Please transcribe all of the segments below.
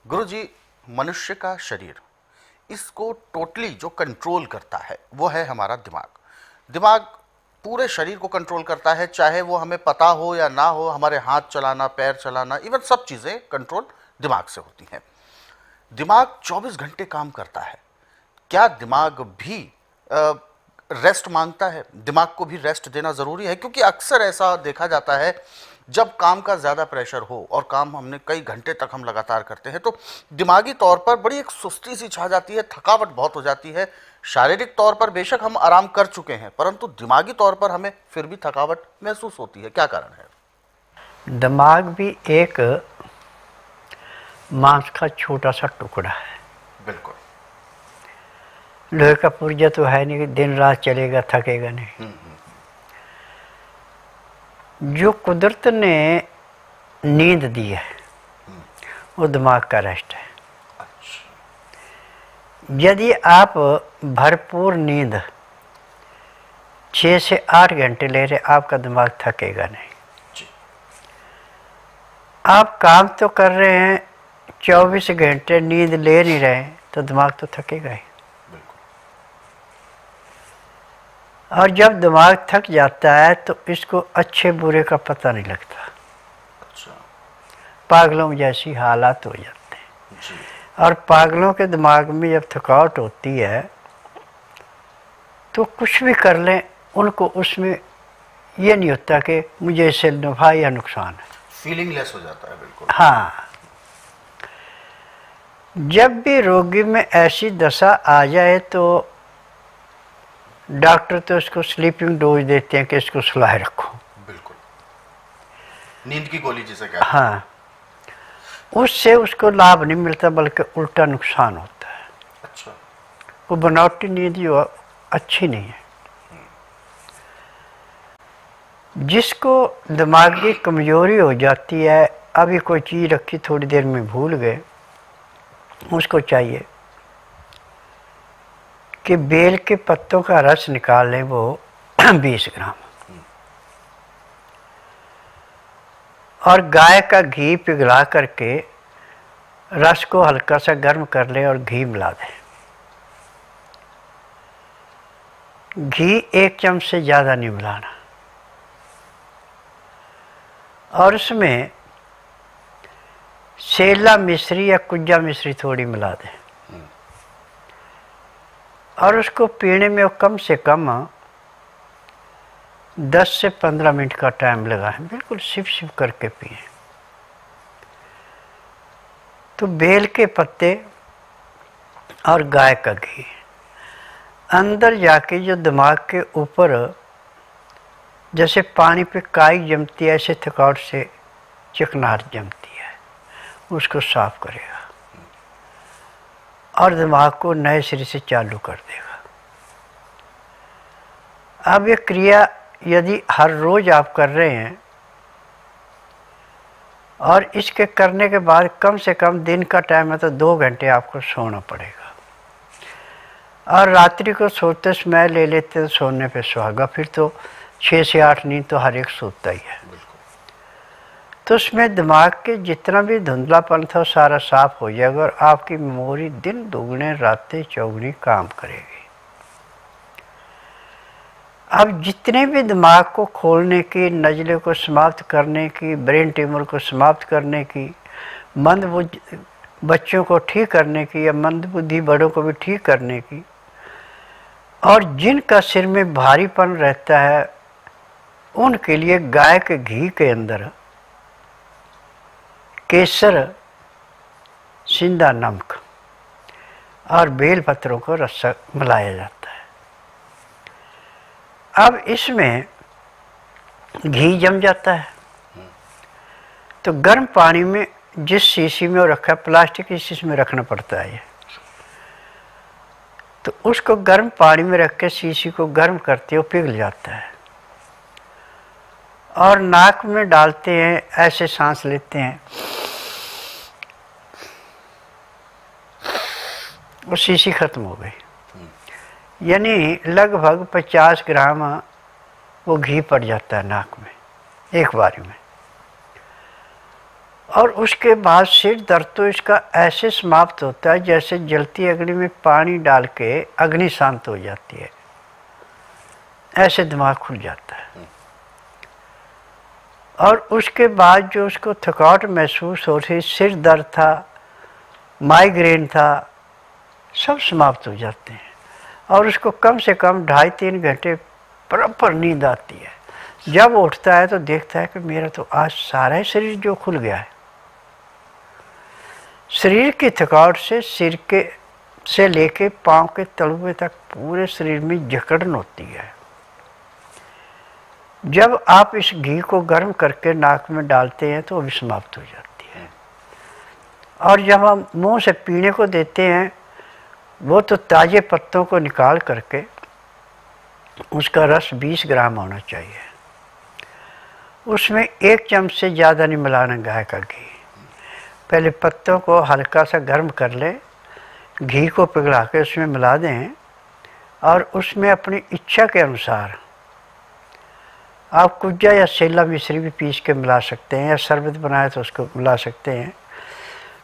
गुरुजी, मनुष्य का शरीर, इसको टोटली जो कंट्रोल करता है वो है हमारा दिमाग। दिमाग पूरे शरीर को कंट्रोल करता है, चाहे वो हमें पता हो या ना हो। हमारे हाथ चलाना, पैर चलाना, इवन सब चीज़ें कंट्रोल दिमाग से होती हैं। दिमाग 24 घंटे काम करता है। क्या दिमाग भी रेस्ट मांगता है? दिमाग को भी रेस्ट देना ज़रूरी है, क्योंकि अक्सर ऐसा देखा जाता है जब काम का ज़्यादा प्रेशर हो और काम हमने कई घंटे तक हम लगातार करते हैं तो दिमागी तौर पर बड़ी एक सुस्ती सी छा जाती है, थकावट बहुत हो जाती है। शारीरिक तौर पर बेशक हम आराम कर चुके हैं, परंतु दिमागी तौर पर हमें फिर भी थकावट महसूस होती है। क्या कारण है? दिमाग भी एक मांस का छोटा सा टुकड़ा है। बिल्कुल। लोहे का पुर्जा तो है नहीं कि दिन रात चलेगा, थकेगा नहीं। जो कुदरत ने नींद दी है वो दिमाग का रेस्ट है। यदि आप भरपूर नींद 6 से 8 घंटे ले रहे, आपका दिमाग थकेगा नहीं। आप काम तो कर रहे हैं, 24 घंटे नींद ले नहीं रहे, तो दिमाग तो थकेगा ही। और जब दिमाग थक जाता है तो इसको अच्छे बुरे का पता नहीं लगता। पागलों जैसी हालात हो जाते हैं। और पागलों के दिमाग में जब थकावट होती है तो कुछ भी कर लें, उनको उसमें ये नहीं होता कि मुझे इससे नफा या नुकसान है। फीलिंगलेस हो जाता है। बिल्कुल। हाँ, जब भी रोगी में ऐसी दशा आ जाए तो डॉक्टर तो इसको स्लीपिंग डोज देते हैं कि इसको सुलाए रखो। बिल्कुल, नींद की गोली जिसे कहते हैं। हाँ, उससे उसको लाभ नहीं मिलता बल्कि उल्टा नुकसान होता है। अच्छा। वो बनावटी नींद जो अच्छी नहीं है। जिसको दिमागी कमजोरी हो जाती है, अभी कोई चीज़ रखी थोड़ी देर में भूल गए, उसको चाहिए कि बेल के पत्तों का रस निकाल लें, वो 20 ग्राम, और गाय का घी पिघला करके रस को हल्का सा गर्म कर लें और घी मिला दें। घी 1 चम्मच से ज़्यादा नहीं मिलाना, और उसमें सेला मिश्री या कुज्जा मिश्री थोड़ी मिला दें, और उसको पीने में कम से कम 10 से 15 मिनट का टाइम लगाएं। बिल्कुल सिप सिप करके पिए। तो बेल के पत्ते और गाय का घी अंदर जाके जो दिमाग के ऊपर जैसे पानी पे काई जमती है, ऐसे थकावट से चिकनाहट जमती है, उसको साफ करेगा और दिमाग को नए सिरे से चालू कर देगा। अब ये क्रिया यदि हर रोज आप कर रहे हैं और इसके करने के बाद कम से कम दिन का टाइम है तो 2 घंटे आपको सोना पड़ेगा, और रात्रि को सोते समय ले लेते तो सोने पे सुहागा, फिर तो 6 से 8 नींद तो हर एक सोता ही है। तो उसमें दिमाग के जितना भी धुंधलापन था सारा साफ हो जाएगा और आपकी मेमोरी दिन दोगुने रातें चौगुनी काम करेगी। अब जितने भी दिमाग को खोलने की, नज़ले को समाप्त करने की, ब्रेन ट्यूमर को समाप्त करने की, मंद बच्चों को ठीक करने की या मंद बुद्धि बड़ों को भी ठीक करने की, और जिनका सिर में भारीपन रहता है उनके लिए गाय के घी के अंदर केसर, सिंधा नमक और बेल पत्रों को रस मिलाया जाता है। अब इसमें घी जम जाता है तो गर्म पानी में, जिस शीशी में वो रखा है, प्लास्टिक की शीशी में रखना पड़ता है ये, तो उसको गर्म पानी में रख के शीशी को गर्म करते हो पिघल जाता है, और नाक में डालते हैं, ऐसे सांस लेते हैं, वो शीशी खत्म हो गई। यानी लगभग 50 ग्राम वो घी पड़ जाता है नाक में एक बारी में। और उसके बाद सिर दर्द तो इसका ऐसे समाप्त होता है जैसे जलती अग्नि में पानी डाल के अग्नि शांत हो जाती है, ऐसे दिमाग खुल जाता है। और उसके बाद जो उसको थकावट महसूस हो रही, सिर दर्द था, माइग्रेन था, सब समाप्त हो जाते हैं और उसको कम से कम 2.5-3 घंटे बराबर नींद आती है। जब उठता है तो देखता है कि मेरा तो आज सारा ही शरीर जो खुल गया है। शरीर की थकावट से सिर के से लेके पांव के तलवे तक पूरे शरीर में जकड़न होती है। जब आप इस घी को गर्म करके नाक में डालते हैं तो वो भी समाप्त हो जाती है। और जब हम मुंह से पीने को देते हैं, वो तो ताज़े पत्तों को निकाल करके उसका रस 20 ग्राम होना चाहिए। उसमें 1 चम्मच से ज़्यादा नहीं मिलाना गाय का घी। पहले पत्तों को हल्का सा गर्म कर लें, घी को पिघला के उसमें मिला दें और उसमें अपनी इच्छा के अनुसार आप कुज्जा या सेला मिश्री भी पीस के मिला सकते हैं, या शरबत बनाए तो उसको मिला सकते हैं।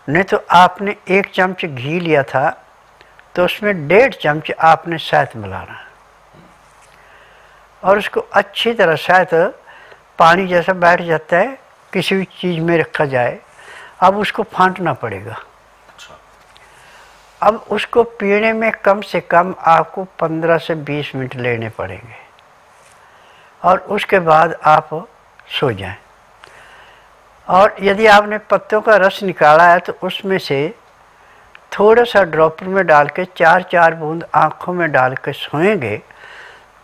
नहीं तो आपने 1 चम्मच घी लिया था तो उसमें 1.5 चम्मच आपने शहद मिलाना और उसको अच्छी तरह, शहद पानी जैसा बैठ जाता है किसी भी चीज़ में रखा जाए, अब उसको फाँटना पड़ेगा। अब उसको पीने में कम से कम आपको 15 से 20 मिनट लेने पड़ेंगे और उसके बाद आप सो जाएं। और यदि आपने पत्तों का रस निकाला है तो उसमें से थोड़ा सा ड्रॉपर में डाल के 4-4 बूंद आँखों में डाल के सोएंगे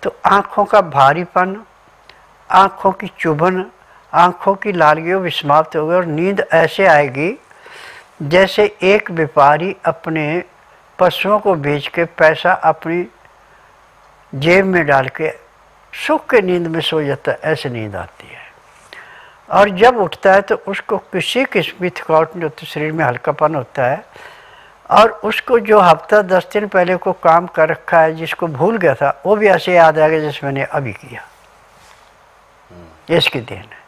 तो आँखों का भारीपन, आँखों की चुभन, आँखों की लालियों भी समाप्त हो गई और नींद ऐसे आएगी जैसे एक व्यापारी अपने पशुओं को बेच के पैसा अपनी जेब में डाल के सुख के नींद में सो जाता है, ऐसे नींद आती है। और जब उठता है तो उसको किसी किस्म की थकावट नहीं होती, शरीर में हल्कापन होता है और उसको जो हफ्ता 10 दिन पहले को काम कर रखा है, जिसको भूल गया था, वो भी ऐसे याद आ गया जैसे मैंने अभी किया। इसकी देन है।